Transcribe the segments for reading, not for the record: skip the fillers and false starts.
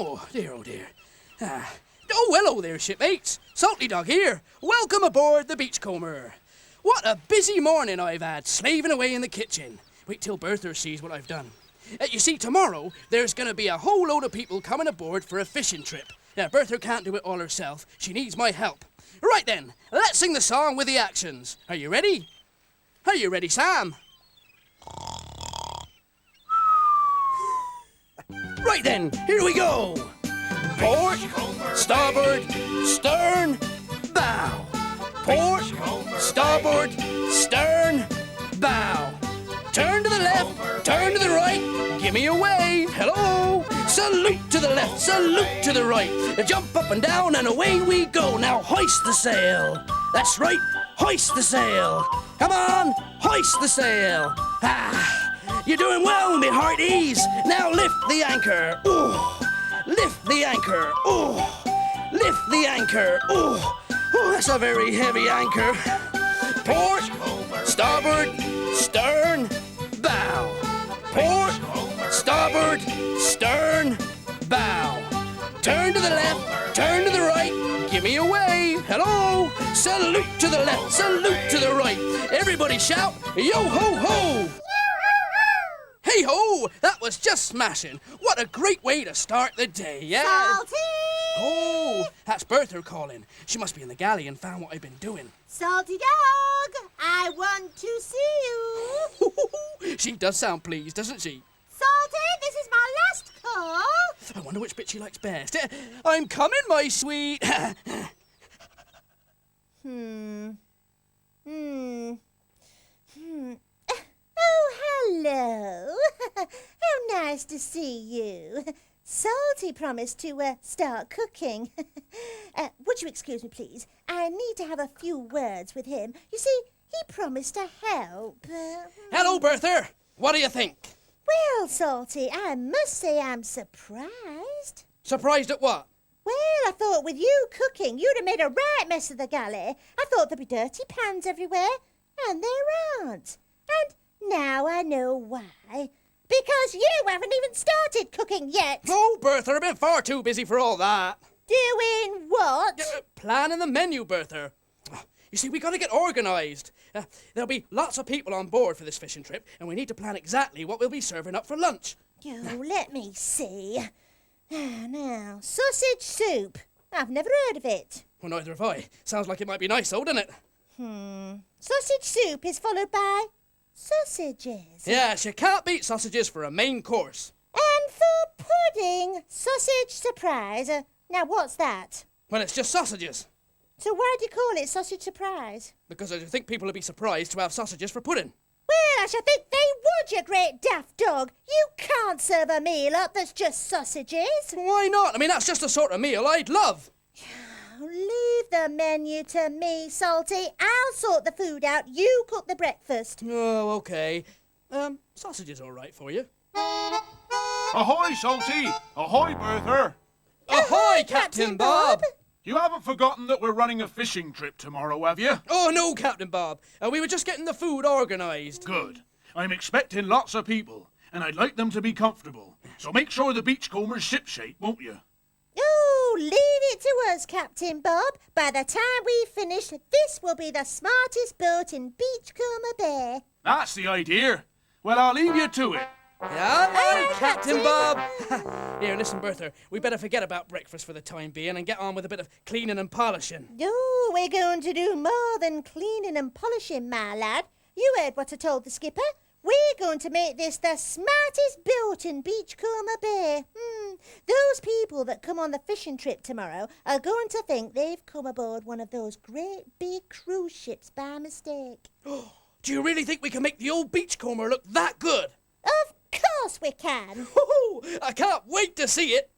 Oh, dear. Oh, hello there, shipmates. Salty Dog here. Welcome aboard the Beachcomber. What a busy morning I've had, slaving away in the kitchen. Wait till Bertha sees what I've done. You see, tomorrow, there's going to be a whole load of people coming aboard for a fishing trip. Now, Bertha can't do it all herself. She needs my help. Right then, let's sing the song with the actions. Are you ready? Are you ready, Sam? Right then, here we go. Port, starboard, stern, bow. Port, starboard, stern, bow. Turn to the left, turn to the right, give me a wave, hello. Salute to the left, salute to the right. Jump up and down and away we go. Now hoist the sail. That's right, hoist the sail. Come on, hoist the sail. You're doing well, me hearties. Now lift the anchor. Ooh, lift the anchor. Ooh, lift the anchor. Ooh, that's a very heavy anchor. Port, starboard, stern, bow. Port, starboard, stern, bow. Turn to the left, turn to the right, give me a wave, hello. Salute to the left, salute to the right. Everybody shout, yo-ho-ho. Hey-ho, that was just smashing. What a great way to start the day, yeah? Salty! Oh, that's Bertha calling. She must be in the galley and found what I've been doing. Salty Dog, I want to see you. She does sound pleased, doesn't she? Salty, this is my last call. I wonder which bit she likes best. I'm coming, my sweet. Oh, hello. How nice to see you. Salty promised to start cooking. Would you excuse me, please? I need to have a few words with him. You see, he promised to help. Hello, Bertha. What do you think? Well, Salty, I must say I'm surprised. Surprised at what? Well, I thought with you cooking, you'd have made a right mess of the galley. I thought there'd be dirty pans everywhere, and there aren't. And now I know why. Because you haven't even started cooking yet. Oh, Bertha, I've been far too busy for all that. Doing what? Planning the menu, Bertha. You see, we got to get organised. There'll be lots of people on board for this fishing trip, and we need to plan exactly what we'll be serving up for lunch. Oh, let me see. Now, sausage soup. I've never heard of it. Well, neither have I. Sounds like it might be nice, though, doesn't it? Sausage soup is followed by sausages. Yes, you can't beat sausages for a main course. And for pudding, sausage surprise. Now, what's that? Well, it's just sausages. So why do you call it sausage surprise? Because I think people would be surprised to have sausages for pudding. Well, I should think they would, you great daft dog. You can't serve a meal up that's just sausages. Why not? I mean, that's just the sort of meal I'd love. Leave the menu to me, Salty. I'll sort the food out. You cook the breakfast. Oh, OK. Sausages all right for you. Ahoy, Salty! Ahoy, Bertha! Ahoy, Captain Bob! You haven't forgotten that we're running a fishing trip tomorrow, have you? Oh, no, Captain Bob. We were just getting the food organised. Good. I'm expecting lots of people, and I'd like them to be comfortable. So make sure the Beachcomber's shipshape, won't you? Oh, leave it to us, Captain Bob. By the time we finish, this will be the smartest boat in Beachcomber Bay. That's the idea. Well, I'll leave you to it. Aye, Captain Bob. Here, listen, Bertha. We better forget about breakfast for the time being and get on with a bit of cleaning and polishing. Oh, we're going to do more than cleaning and polishing, my lad. You heard what I told the skipper. We're going to make this the smartest boat in Beachcomber Bay. Those people that come on the fishing trip tomorrow are going to think they've come aboard one of those great big cruise ships by mistake. Do you really think we can make the old Beachcomber look that good? Of course we can. I can't wait to see it.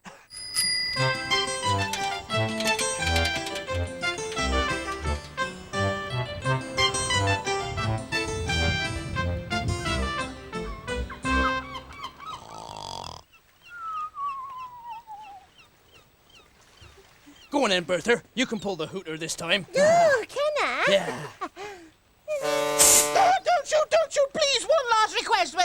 Go on then, Bertha. You can pull the hooter this time. Oh, can I? Yeah. Don't you, please, one last request.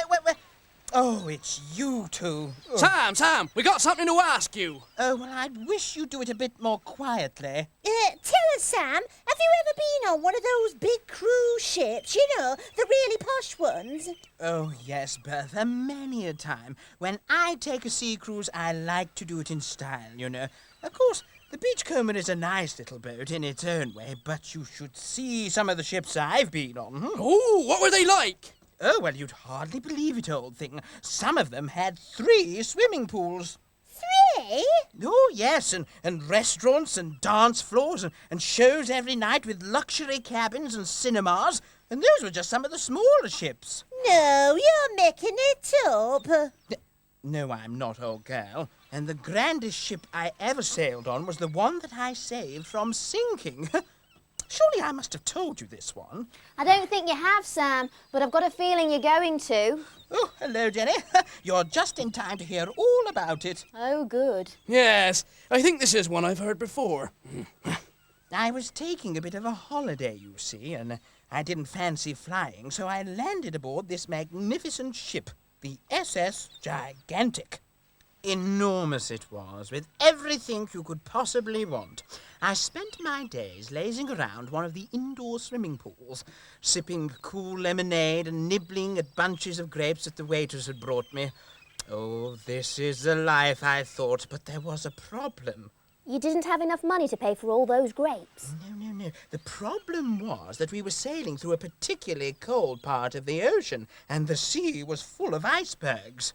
Oh, it's you two. Oh. Sam, we got something to ask you. Oh, well, I'd wish you'd do it a bit more quietly. Tell us, Sam, have you ever been on one of those big cruise ships, you know, the really posh ones? Oh, yes, Bertha, many a time. When I take a sea cruise, I like to do it in style, you know. Of course, the Beachcomber is a nice little boat in its own way, but you should see some of the ships I've been on. Oh, what were they like? Oh, well, you'd hardly believe it, old thing. Some of them had 3 swimming pools. 3? Oh, yes, and restaurants and dance floors and shows every night with luxury cabins and cinemas. And those were just some of the smaller ships. No, you're making it up. No, I'm not, old girl. And the grandest ship I ever sailed on was the one that I saved from sinking. Surely I must have told you this one. I don't think you have, Sam, but I've got a feeling you're going to. Oh, hello, Jenny. You're just in time to hear all about it. Oh, good. Yes, I think this is one I've heard before. I was taking a bit of a holiday, you see, and I didn't fancy flying, so I landed aboard this magnificent ship, the SS Gigantic. Enormous it was, with everything you could possibly want. I spent my days lazing around one of the indoor swimming pools, sipping cool lemonade and nibbling at bunches of grapes that the waiters had brought me. Oh, this is the life, I thought, but there was a problem. You didn't have enough money to pay for all those grapes. No. The problem was that we were sailing through a particularly cold part of the ocean, and the sea was full of icebergs.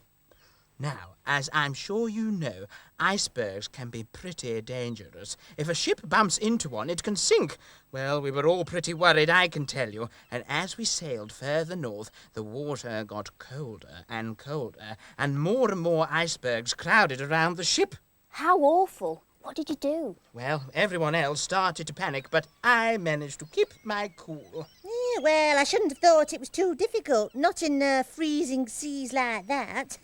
Now, as I'm sure you know, icebergs can be pretty dangerous. If a ship bumps into one, it can sink. Well, we were all pretty worried, I can tell you. And as we sailed further north, the water got colder, and more icebergs crowded around the ship. How awful. What did you do? Well, everyone else started to panic, but I managed to keep my cool. Yeah, well, I shouldn't have thought it was too difficult, not in freezing seas like that.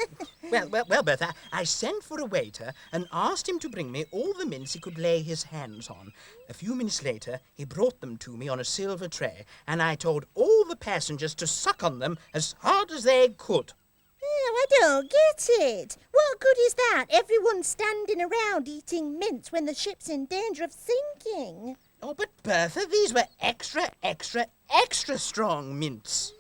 Well, Bertha, I sent for a waiter and asked him to bring me all the mints he could lay his hands on. A few minutes later, he brought them to me on a silver tray, and I told all the passengers to suck on them as hard as they could. I don't get it. What good is that? Everyone standing around eating mints when the ship's in danger of sinking. Oh, but Bertha, these were extra strong mints.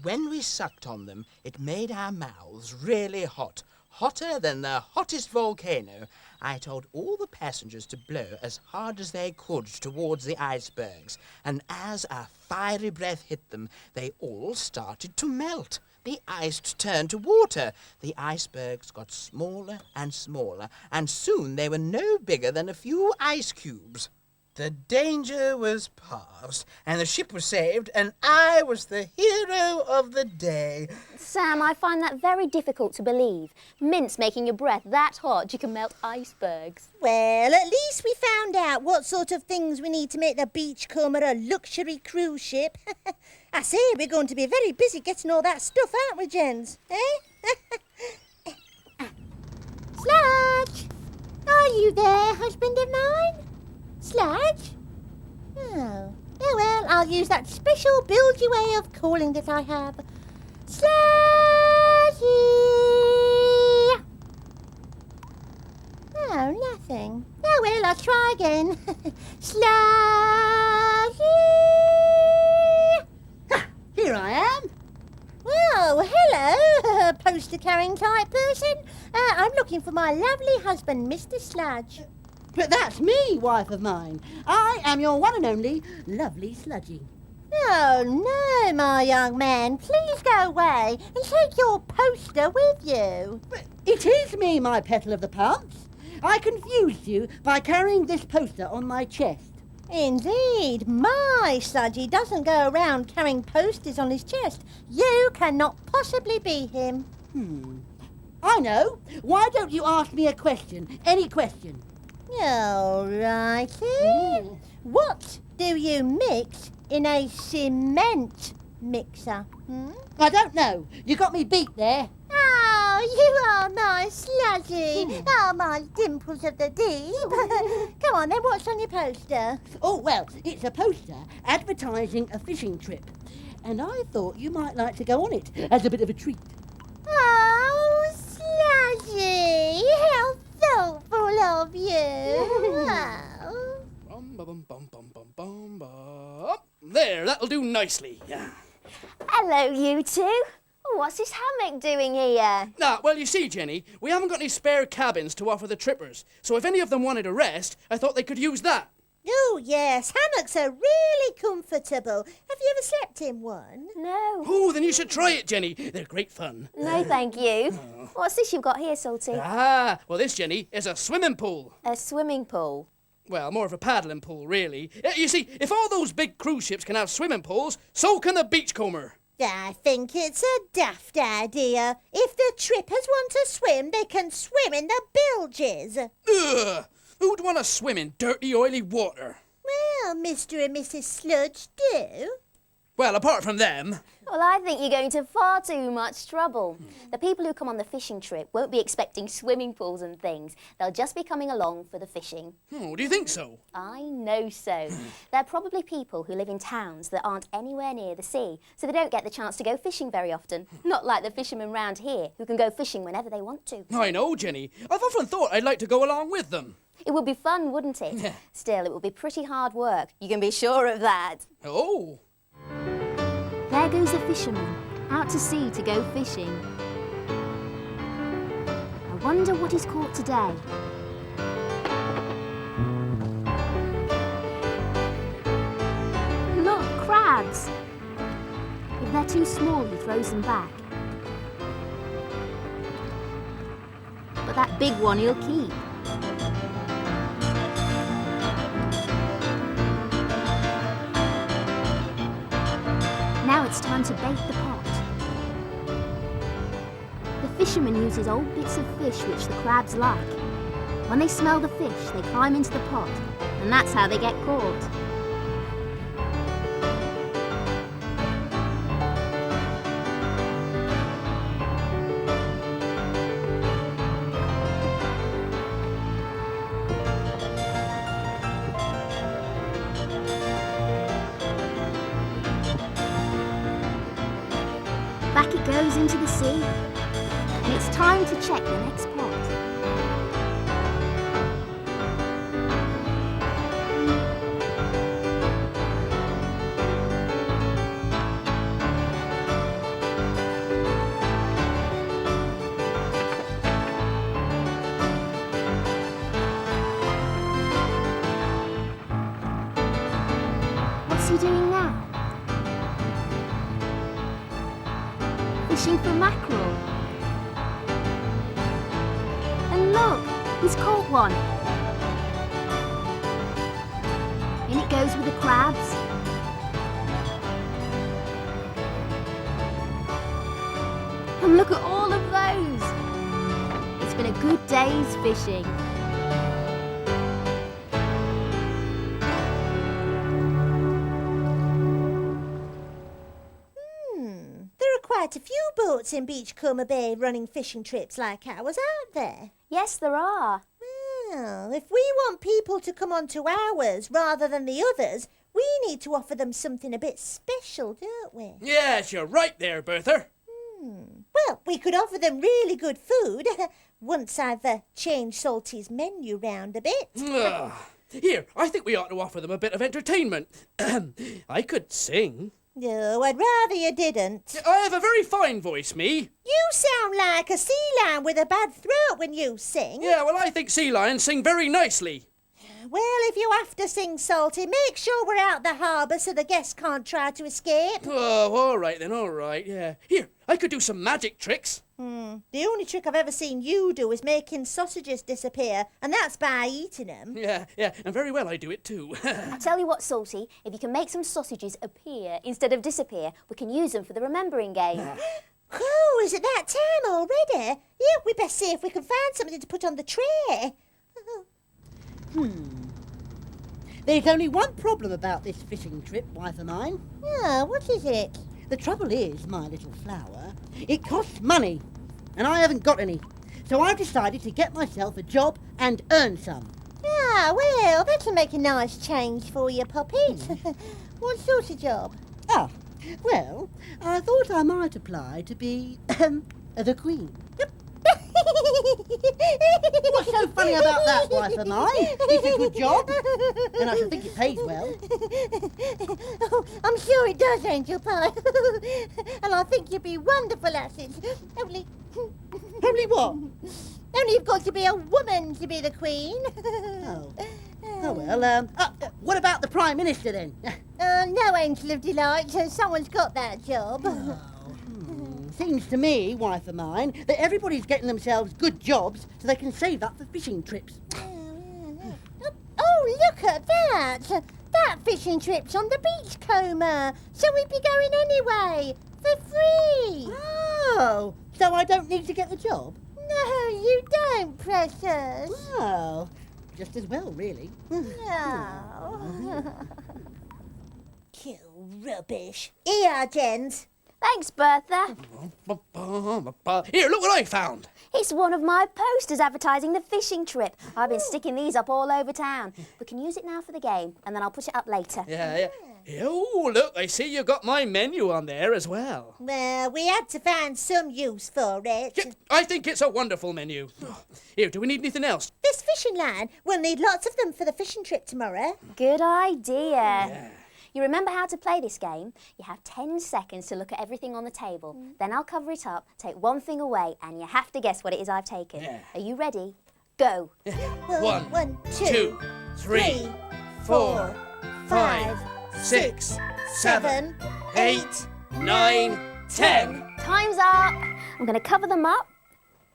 When we sucked on them, it made our mouths really hot, hotter than the hottest volcano. I told all the passengers to blow as hard as they could towards the icebergs, and as our fiery breath hit them, they all started to melt. The ice turned to water. The icebergs got smaller and smaller, and soon they were no bigger than a few ice cubes. The danger was past, and the ship was saved, and I was the hero of the day. Sam, I find that very difficult to believe. Mints making your breath that hot you can melt icebergs. Well, at least we found out what sort of things we need to make the Beachcomber a luxury cruise ship. I say, we're going to be very busy getting all that stuff, aren't we, gents? Eh? Sludge! Are you there, husband of mine? Sludge? Oh, well, I'll use that special bilgy way of calling that I have. Sludgy! Oh, nothing. Oh, well, I'll try again. Sludgy! Here I am. Oh, hello, poster-carrying type person. I'm looking for my lovely husband, Mr Sludge. But that's me, wife of mine. I am your one and only lovely Sludgy. Oh, no, my young man. Please go away and take your poster with you. But it is me, my petal of the pumps. I confused you by carrying this poster on my chest. Indeed, my Sludgy doesn't go around carrying posters on his chest. You cannot possibly be him. I know. Why don't you ask me a question? Any question. All righty. What do you mix in a cement mixer? I don't know. You got me beat there. Oh, you are my Sludgy. Oh, my dimples of the deep. Come on then, what's on your poster? Oh, well, it's a poster advertising a fishing trip. And I thought you might like to go on it as a bit of a treat. love you. Oh. Bum, bum, bum, bum, bum, bum, bum. There, that'll do nicely. Yeah. Hello, you two. What's this hammock doing here? Well, you see, Jenny, we haven't got any spare cabins to offer the trippers, so if any of them wanted a rest, I thought they could use that. Oh, yes, hammocks are really comfortable. Have you ever slept in one? No. Oh, then you should try it, Jenny. They're great fun. No, thank you. What's this you've got here, Salty? Well, this, Jenny, is a swimming pool. A swimming pool. Well, more of a paddling pool, really. You see, if all those big cruise ships can have swimming pools, so can the Beachcomber. I think it's a daft idea. If the trippers want to swim, they can swim in the bilges. Ugh! Who'd want to swim in dirty, oily water? Well, Mr and Mrs Sludge do. Well, apart from them. Well, I think you're going to far too much trouble. The people who come on the fishing trip won't be expecting swimming pools and things. They'll just be coming along for the fishing. Oh, do you think so? I know so. They're probably people who live in towns that aren't anywhere near the sea, so they don't get the chance to go fishing very often. Not like the fishermen round here, who can go fishing whenever they want to. I know, Jenny. I've often thought I'd like to go along with them. It would be fun, wouldn't it? Still, it will be pretty hard work. You can be sure of that. Oh. There goes the fisherman, out to sea to go fishing. I wonder what he's caught today. Look, crabs! If they're too small, he throws them back. But that big one he'll keep. Now it's time to bait the pot. The fisherman uses old bits of fish which the crabs like. When they smell the fish, they climb into the pot, and that's how they get caught. Back it goes into the sea, and it's time to check the next pot. What's he doing now? Fishing for mackerel. And look, he's caught one. In it goes with the crabs. And look at all of those. It's been a good day's fishing. Quite a few boats in Beachcomber Bay running fishing trips like ours, aren't there? Yes, there are. Well, if we want people to come onto ours rather than the others, we need to offer them something a bit special, don't we? Yes, you're right there, Bertha. Well, we could offer them really good food once I've changed Salty's menu round a bit. Here, I think we ought to offer them a bit of entertainment. I could sing. No, I'd rather you didn't. I have a very fine voice, me. You sound like a sea lion with a bad throat when you sing. Yeah, well, I think sea lions sing very nicely. Well, if you have to sing, Salty, make sure we're out the harbour so the guests can't try to escape. Oh, all right then, all right, yeah. Here, I could do some magic tricks. The only trick I've ever seen you do is making sausages disappear, and that's by eating them. Yeah, and very well I do it too. I tell you what, Salty, if you can make some sausages appear instead of disappear, we can use them for the remembering game. Oh, is it that time already? Yeah, we best see if we can find something to put on the tray. There's only one problem about this fishing trip, wife of mine. Oh, what is it? The trouble is, my little flower, it costs money, and I haven't got any. So I've decided to get myself a job and earn some. Ah, well, that'll make a nice change for you, Poppet. What sort of job? Ah, well, I thought I might apply to be the Queen. What's so funny about that, wife of mine? It's a good job, and I should think it pays well. Oh, I'm sure it does, Angel Pie. And I think you'd be wonderful at it. Only what? Only you've got to be a woman to be the Queen. Oh well, what about the Prime Minister then? No, Angel of Delight. Someone's got that job. Seems to me, wife of mine, that everybody's getting themselves good jobs so they can save up for fishing trips. Oh, look at that. That fishing trip's on the Beachcomber. So we'd be going anyway. For free. Oh, so I don't need to get the job? No, you don't, precious. Oh, just as well, really. No. Kill rubbish. Here, gents. Thanks, Bertha. Here, look what I found. It's one of my posters advertising the fishing trip. I've been sticking these up all over town. We can use it now for the game, and then I'll put it up later. Yeah. Oh, look, I see you got my menu on there as well. Well, we had to find some use for it. Yeah, I think it's a wonderful menu. Here, do we need anything else? This fishing line, we'll need lots of them for the fishing trip tomorrow. Good idea. Yeah. You remember how to play this game? You have 10 seconds to look at everything on the table. Then I'll cover it up, take one thing away, and you have to guess what it is I've taken. Yeah. Are you ready? Go. One, two, three, 4, 5, 6, 7, 8, 9, 10. Time's up. I'm going to cover them up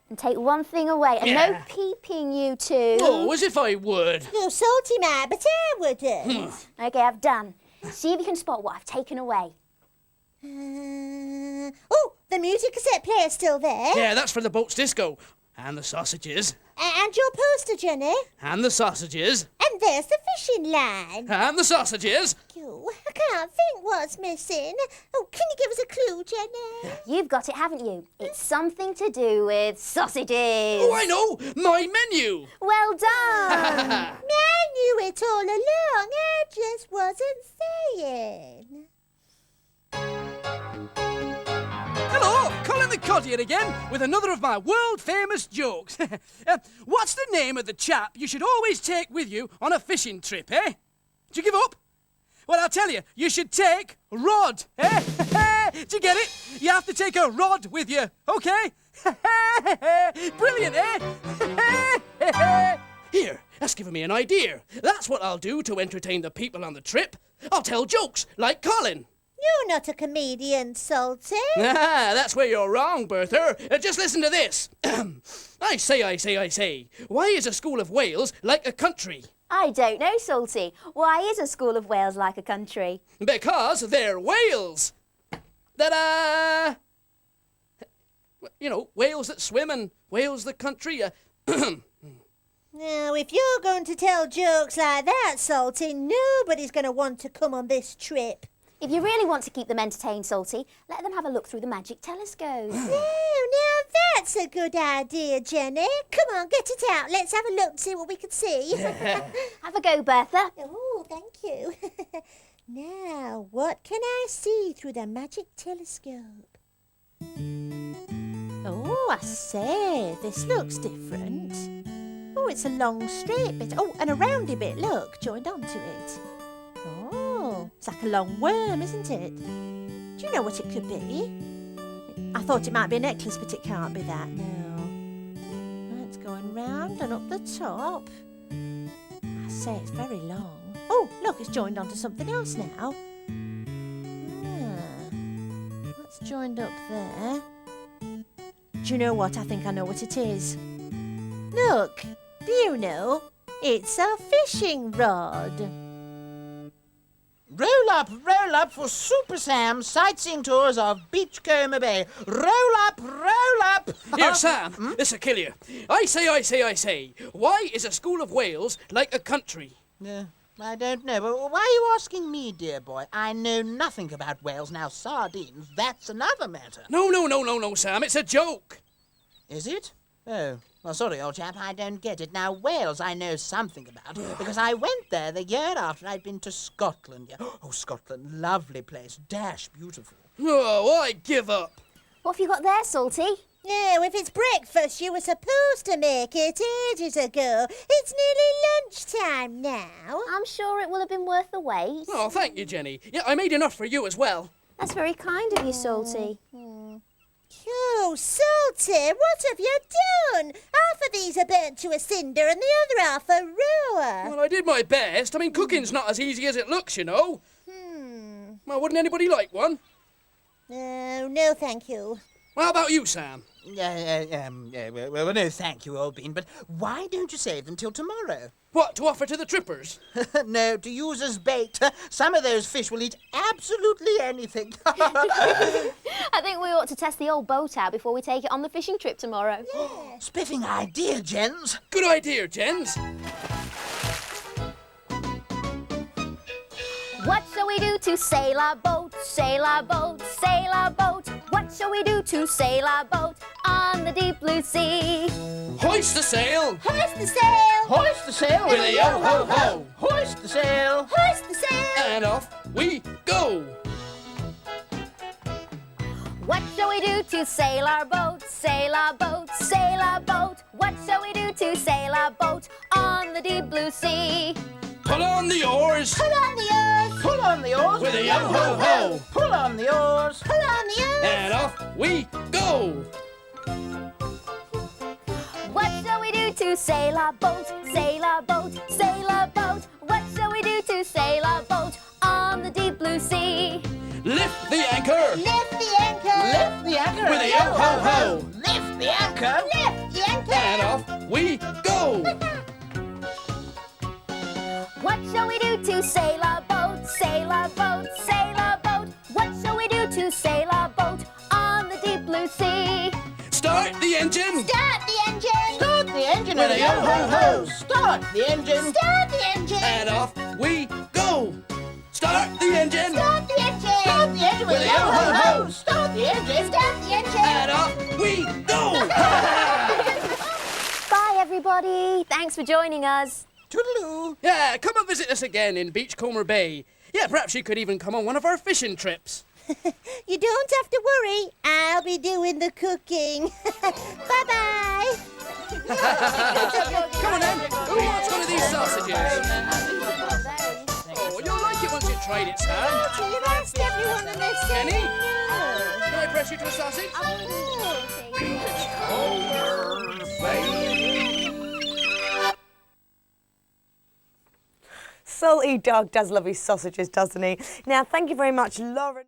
and take one thing away. And Yeah. no peeping, you two. Oh, as if I would. You're salty, Matt, but I wouldn't. OK, I've done. See if you can spot what I've taken away. Oh, the music cassette player's still there. Yeah, that's for the boat's disco. And the sausages. And your poster, Jenny. And the sausages. And there's the fishing line. And the sausages. Oh, I can't think what's missing. Oh, can you give us a clue, Jenny? You've got it, haven't you? It's something to do with sausages. Oh, I know! My menu! Well done. I knew it all along. I just wasn't saying. Hello, Colin the Cod here again with another of my world-famous jokes. What's the name of the chap you should always take with you on a fishing trip, eh? Do you give up? Well, I'll tell you, you should take Rod, eh? Do you get it? You have to take a rod with you, okay? Brilliant, eh? Here, that's given me an idea. That's what I'll do to entertain the people on the trip. I'll tell jokes, like Colin. You're not a comedian, Salty. Ah, that's where you're wrong, Bertha. Just listen to this. I say. Why is a school of whales like a country? I don't know, Salty. Why is a school of whales like a country? Because they're whales. Ta-da! You know, whales that swim and whales that country. Now, if you're going to tell jokes like that, Salty, nobody's going to want to come on this trip. If you really want to keep them entertained, Salty, let them have a look through the magic telescope. Now that's a good idea, Jenny. Come on, get it out. Let's have a look and see what we can see. Have a go, Bertha. Oh, thank you. Now, what can I see through the magic telescope? Oh, I say, this looks different. Oh, it's a long straight bit. Oh, and a roundy bit, look, joined onto it. Oh, it's like a long worm, isn't it? Do you know what it could be? I thought it might be a necklace, but it can't be that, no. It's going round and up the top. I say, it's very long. Oh, look, it's joined onto something else now. That's joined up there. Do you know what? I think I know what it is. Look, do you know? It's a fishing rod. Roll up for Super Sam's sightseeing tours of Beachcomber Bay. Roll up! Here, Sam, this'll kill you. I say. Why is a school of whales like a country? I don't know, but why are you asking me, dear boy? I know nothing about whales. Now, sardines, that's another matter. No, Sam, it's a joke. Is it? Oh, well, sorry, old chap, I don't get it. Now, Wales I know something about, because I went there the year after I'd been to Scotland. Oh, Scotland, lovely place, dash beautiful. Oh, I give up. What have you got there, Salty? No, if it's breakfast, you were supposed to make it ages ago. It's nearly lunchtime now. I'm sure it will have been worth the wait. Oh, thank you, Jenny. Yeah, I made enough for you as well. That's very kind of you, Salty. Oh, Salty, what have you done? Half of these are burnt to a cinder and the other half are raw. Well, I did my best. I mean, cooking's not as easy as it looks, you know. Well, wouldn't anybody like one? No, thank you. Well, how about you, Sam? Well, no, thank you, old bean, but why don't you save them till tomorrow? What, to offer to the trippers? No, to use as bait. Some of those fish will eat absolutely anything. I think we ought to test the old boat out before we take it on the fishing trip tomorrow. Spiffing idea, gents. Good idea, gents. What shall we do to sail our boat, sail our boat, sail our boat? What shall we do to sail our boat on the deep blue sea? Hoist the sail! Hoist the sail! Hoist the sail With a yo-ho-ho! Hoist the sail! Hoist the sail! And off we go! What shall we do to sail our boat, sail our boat, sail our boat? What shall we do to sail our boat on the deep blue sea? Pull on the oars! Pull on the oars! Pull on the oars! With a yo-ho-ho! Pull on the oars! Pull on the oars! And off we go! What shall we do to sail our boat, sail our boat, sail our boat? What shall we do to sail our boat on the deep blue sea? Lift the anchor! Lift the anchor! Lift the anchor! With a yo-ho-ho! Lift the anchor! Lift the anchor! And off we go! What shall we do to sail our boat, sail our boat, sail our boat? What shall we do to sail our boat on the deep blue sea? Start the engine! Start the engine! Start the engine! With a yo-ho-ho! Start the engine! Start the engine! And off we go! Start the engine! Start the engine! Start the engine With a yo-ho-ho! Start the engine! Start the engine! And off we go! Bye, everybody. Thanks for joining us. Toodaloo! Yeah, come and visit us again in Beachcomber Bay. Yeah, perhaps you could even come on one of our fishing trips. You don't have to worry. I'll be doing the cooking. Bye-bye. Come on then, who wants one of these sausages? Oh, you'll like it once you've tried it, Sam. You've asked everyone and they've said Jenny? no. Can I press you to a sausage? Salty Dog does love his sausages, doesn't he? Now, thank you very much, Lauren.